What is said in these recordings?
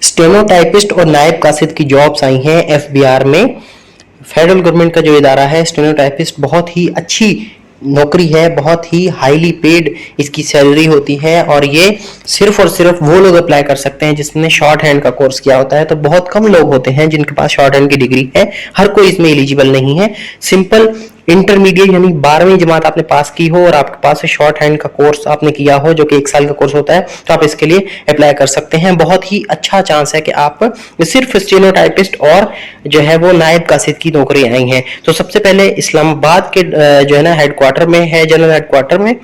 Stenotypist और नायब कासिद की जॉब्स आई हैं एफबीआर में। फेडरल गवर्नमेंट का जो इदारा है, स्टेनोटाइपिस्ट बहुत ही अच्छी नौकरी है, बहुत ही हाईली पेड इसकी सैलरी होती है और ये सिर्फ और सिर्फ वो लोग अप्लाई कर सकते हैं जिसने शॉर्ट हैंड का कोर्स किया होता है। तो बहुत कम लोग होते हैं जिनके पास शॉर्ट हैंड की डिग्री है, हर कोई इसमें एलिजिबल नहीं है। सिंपल इंटरमीडिएट यानी 12वीं जमात आपने पास की हो और आपके पास शॉर्ट हैंड का कोर्स आपने किया हो जो कि 1 साल का कोर्स होता है, तो आप इसके लिए अप्लाई कर सकते हैं। बहुत ही अच्छा चांस है कि आप सिर्फ स्टेनोटाइपिस्ट और जो है वो नायब कासिद की नौकरी आई हैं। तो सबसे पहले इस्लामाबाद के जो है ना हेडक्वार्टर में है, जनरल हेडक्वार्टर में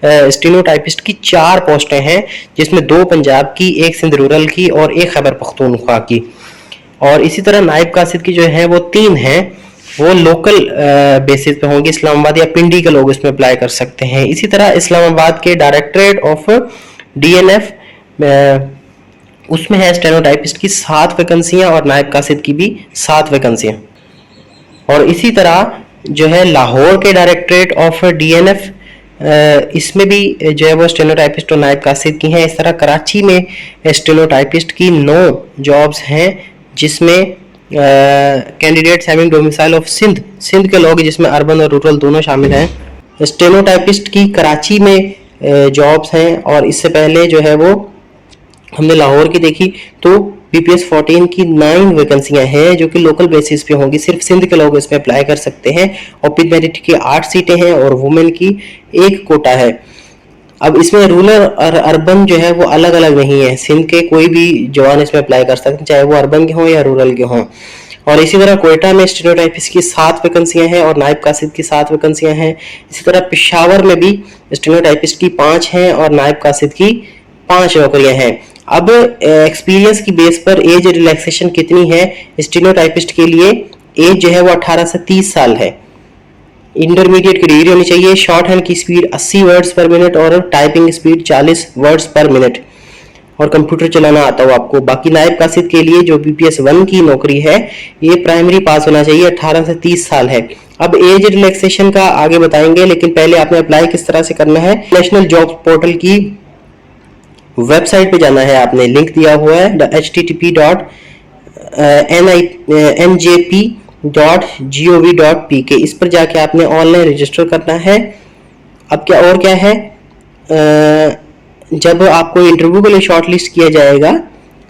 स्टेनोटाइपिस्ट की 4 पोस्टें हैं, जिसमें 2 पंजाब की, 1 सिंध रूरल की और 1 खैबर पख्तूनख्वा की। और इसी तरह नायब कासिद की जो है वो 3 हैं, वो लोकल बेसिस पे होंगे। इस्लामाबाद या पिंडी के लोग इसमें अप्लाई कर सकते हैं। इसी तरह इस्लामाबाद के डायरेक्टरेट ऑफ डीएनएफ उसमें है स्टेनोटाइपिस्ट की 7 वैकेंसियां और नायब कासिद की भी 7 वैकेंसियां। और इसी तरह जो है लाहौर के डायरेक्टरेट ऑफ डीएनएफ इसमें भी जो है वो स्टेनोटाइपिस्ट और नायब कासिद की हैं। इस तरह कराची में स्टेनोटाइपिस्ट की 9 जॉब्स हैं, जिसमें candidates having domicile of Sindh के लोग, जिसमें अर्बन और रूरल दोनों शामिल हैं। स्टेनोटाइपिस्ट की कराची में जॉब्स हैं और इससे पहले जो है वो हमने लाहौर की देखी। तो बीपीएस 14 की 9 वैकेंसियां हैं जो कि लोकल बेसिस पे होंगी, सिर्फ सिंध के लोग इसमें अप्लाई कर सकते हैं। ओपन मेरिट की 8 सीटें हैं और वुमेन की 1 कोटा है। अब इसमें रूरल और अर्बन जो है वो अलग अलग नहीं है, सिंध के कोई भी जवान इसमें अप्लाई कर सकते हैं, चाहे वो अर्बन के हों या रूरल के हों। और इसी तरह कोयटा में स्टेनोटाइपिस्ट की 7 वैकेंसियां हैं और नायब कासिद की 7 वैकेंसियां हैं। इसी तरह पेशावर में भी स्टेनोटाइपिस्ट की 5 हैं और नायब कासिद की 5 नौकरियां हैं। अब एक्सपीरियंस की बेस पर एज रिलैक्सेशन कितनी है? स्टेनोटाइपिस्ट के लिए एज जो है वो 18 से 30 साल है। इंटरमीडिएट की डिग्री होनी चाहिए। शॉर्ट हैंड की स्पीड 80 वर्ड्स पर मिनट और टाइपिंग स्पीड 40 वर्ड्स पर मिनट और कंप्यूटर चलाना आता हो आपको। बाकी नायब कासिद के लिए जो बीपीएस 1 की नौकरी है, ये प्राइमरी पास होना चाहिए, 18 से 30 साल है। अब एज रिलैक्सेशन का आगे बताएंगे, लेकिन पहले आपने अप्लाई किस तरह से करना है। नेशनल जॉब पोर्टल की वेबसाइट पे जाना है, आपने लिंक दिया हुआ है http://njp.gov.pk, इस पर जाके आपने ऑनलाइन रजिस्टर करना है। अब क्या है, जब आपको इंटरव्यू के लिए शॉर्टलिस्ट किया जाएगा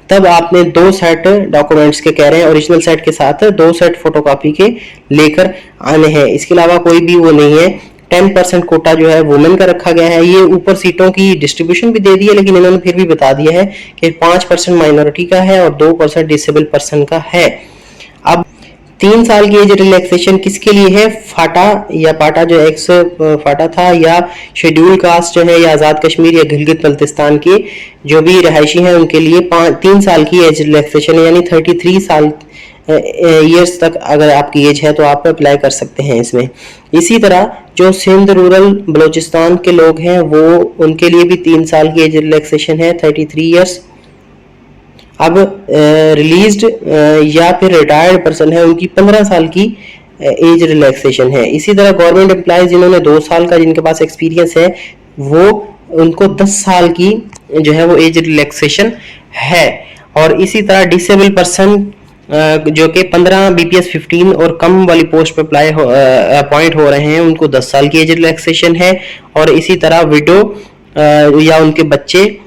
तब आपने 2 सेट डॉक्यूमेंट्स के कह रहे हैं, ओरिजिनल सेट के साथ 2 सेट फोटोकॉपी के लेकर आने हैं। इसके अलावा कोई भी वो नहीं है। 10% कोटा जो है वुमेन का रखा गया है। ये ऊपर सीटों की डिस्ट्रीब्यूशन भी दे दी है, लेकिन इन्होंने फिर भी बता दिया है कि 5% माइनॉरिटी का है और 2% डिसेबल पर्सन का है। अब 3 साल की एज रिलैक्सेशन किसके लिए है? फाटा या पाटा जो एक्स फाटा था, या शेड्यूल कास्ट जो है, या आज़ाद कश्मीर या गिलगित बल्तिस्तान के जो भी रहायशी हैं उनके लिए 3 साल की एज रिलैक्सेशन, यानी 33 साल ईयर्स तक अगर आपकी एज है तो आप अप्लाई कर सकते हैं इसमें। इसी तरह जो सिंध रूरल बलूचिस्तान के लोग हैं वो उनके लिए भी 3 साल की एज रिलैक्सेशन है, 33 ईयर्स। अब रिलीज्ड या फिर रिटायर्ड पर्सन है, उनकी 15 साल की एज रिलैक्सेशन है। इसी तरह गवर्नमेंट एम्प्लॉयज जिन्होंने 2 साल का जिनके पास एक्सपीरियंस है, वो उनको 10 साल की जो है वो एज रिलैक्सेशन है। और इसी तरह डिसेबल पर्सन जो कि 15 बीपीएस 15 और कम वाली पोस्ट पे अपॉइंट हो रहे हैं, उनको 10 साल की एज रिलैक्सेशन है। और इसी तरह विडो या उनके बच्चे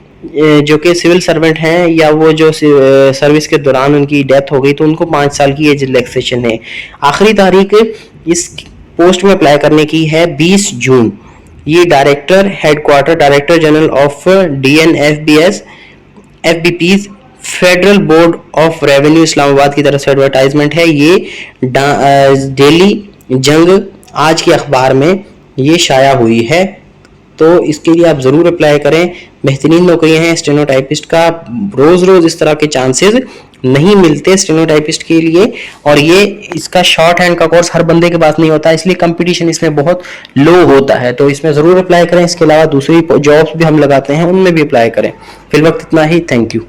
जो कि सिविल सर्वेंट हैं या वो जो सर्विस के दौरान उनकी डेथ हो गई, तो उनको 5 साल की एज रिलैक्सेशन है। आखिरी तारीख इस पोस्ट में अप्लाई करने की है 20 जून। ये director general of DNFBS FBPs federal board of revenue Islamabad की तरफ से एडवर्टाइजमेंट है। ये डेली जंग आज के अखबार में ये शाया हुई है, तो इसके लिए आप ज़रूर अप्लाई करें। बेहतरीन नौकरियां हैं स्टेनोटाइपिस्ट का, रोज़ इस तरह के चांसेस नहीं मिलते स्टेनोटाइपिस्ट के लिए। और ये इसका शॉर्ट हैंड का कोर्स हर बंदे के पास नहीं होता, इसलिए कंपटीशन इसमें बहुत लो होता है, तो इसमें ज़रूर अप्लाई करें। इसके अलावा दूसरी जॉब्स भी हम लगाते हैं, उनमें भी अप्लाई करें। फिलहाल इतना ही, थैंक यू।